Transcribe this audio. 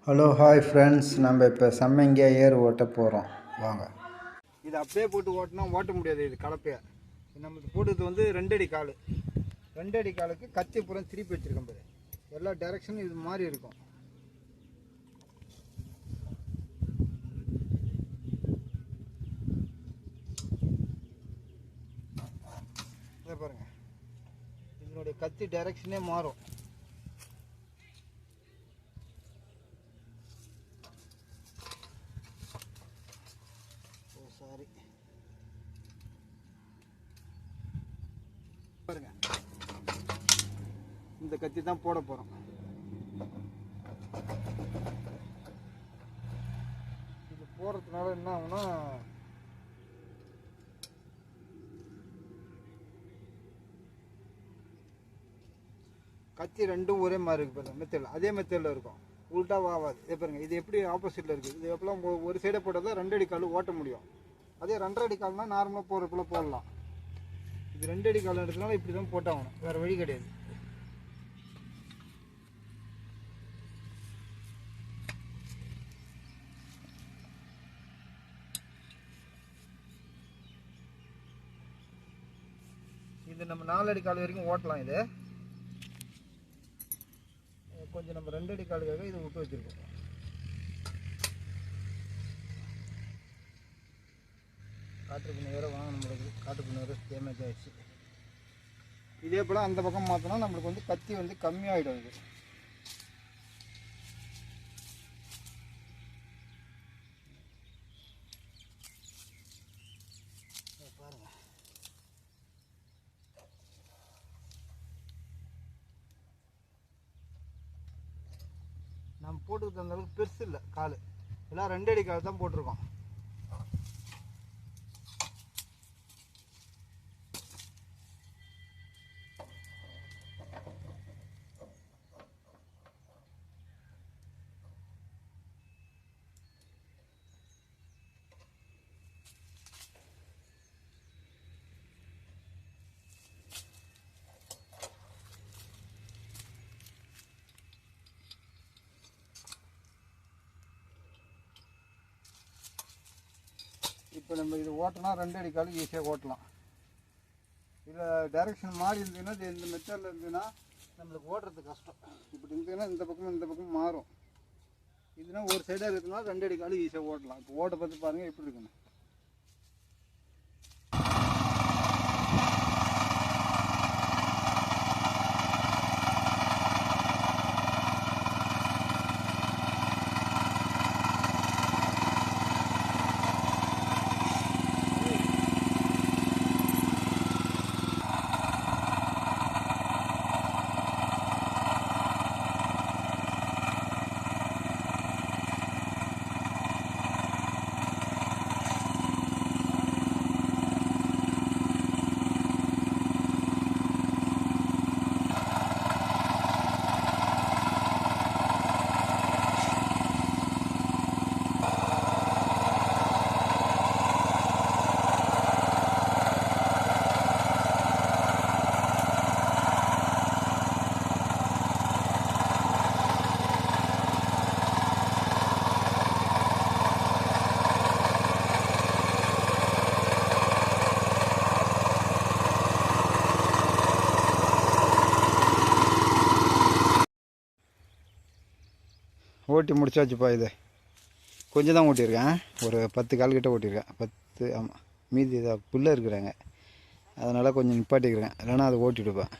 Hello hi friends, நம்ம இப்போ செம்மங்கியா ஏர் ஓட்ட போகிறோம் வாங்க. இது அப்படியே போட்டு ஓட்டினா ஓட்ட முடியாது. இது கலப்பையா நம்ம போட்டது வந்து 2 அடி கால். 2 அடி காலுக்கு கத்தி புறம் திருப்பி வச்சுருக்கோம் பாரு. எல்லா டைரக்ஷனும் இது மாதிரி இருக்கும். இதை பாருங்க, இதனுடைய கத்தி டைரக்ஷனே மாறும். சாரி பாருங்க, இந்த கத்தி தான் போட போறோம். இது போடுறதுனால என்ன ஆகும்னா, கத்தி ரெண்டும் ஒரே மாதிரி இருக்கு பாருங்க. மெத்தடில் அதே மெத்தடில் இருக்கும், உள்டாவாக ஆகாது. இதே பாருங்க, இது எப்படி ஆப்போசிட்டில் இருக்குது. இது எப்பெல்லாம் ஒரு சைடை போட்டால் தான் 2 அடி கால் ஓட்ட முடியும். அதே 2.5 அடி கால்னா நார்மலாக போகிறப்பல போடலாம். இது 2 அடி கால் எடுத்தனால இப்படி தான் போட்டாகணும், வேறு வழி கிடையாது. இது நம்ம 4 அடி கால் வரைக்கும் ஓட்டலாம். இது கொஞ்சம் நம்ம 2 அடி காலுக்காக இதை விட்டு வச்சுருக்கோம். காற்றுக்கு நேரம் வாங்க நம்மளுக்கு காற்றுக்கு நேரம் டேமேஜ் ஆகிடுச்சு. இதே போல் அந்த பக்கம் மாற்றினா நம்மளுக்கு வந்து கத்தி வந்து கம்மியாகிடும். இது பாருங்க, நம்ம போட்டுக்கிட்டு அந்த அளவுக்கு பெருசு இல்லை கால், எல்லாம் 2 அடி கால் தான் போட்டிருக்கோம். இப்போ நம்ம இது ஓட்டினா 2 அடி கால் ஈஸியாக ஓட்டலாம். இதில் டைரெக்ஷன் மாறி இருந்ததுன்னா, இந்த மெத்தடில் இருந்ததுன்னா நம்மளுக்கு ஓட்டுறது கஷ்டம். இப்படி இருந்ததுன்னா இந்த பக்கம் மாறும். இதுனா ஒரு சைடாக இருக்குதுன்னா 2 அடி கால் ஈஸியாக ஓட்டலாம். இப்போ ஓட்ட பார்த்து பாருங்கள் எப்படி இருக்குன்னு. ஓட்டி முடிச்சாச்சுப்பா. இது கொஞ்சம் தான் ஓட்டியிருக்கேன், ஒரு 10 கால் கிட்ட ஓட்டியிருக்கேன். 10, ஆமாம். மீதி இதாக புல்ல இருக்கிறாங்க, அதனால் கொஞ்சம் நிப்பாட்டிக்கிறேன், இல்லைன்னா அதை ஓட்டிவிடுப்பேன்.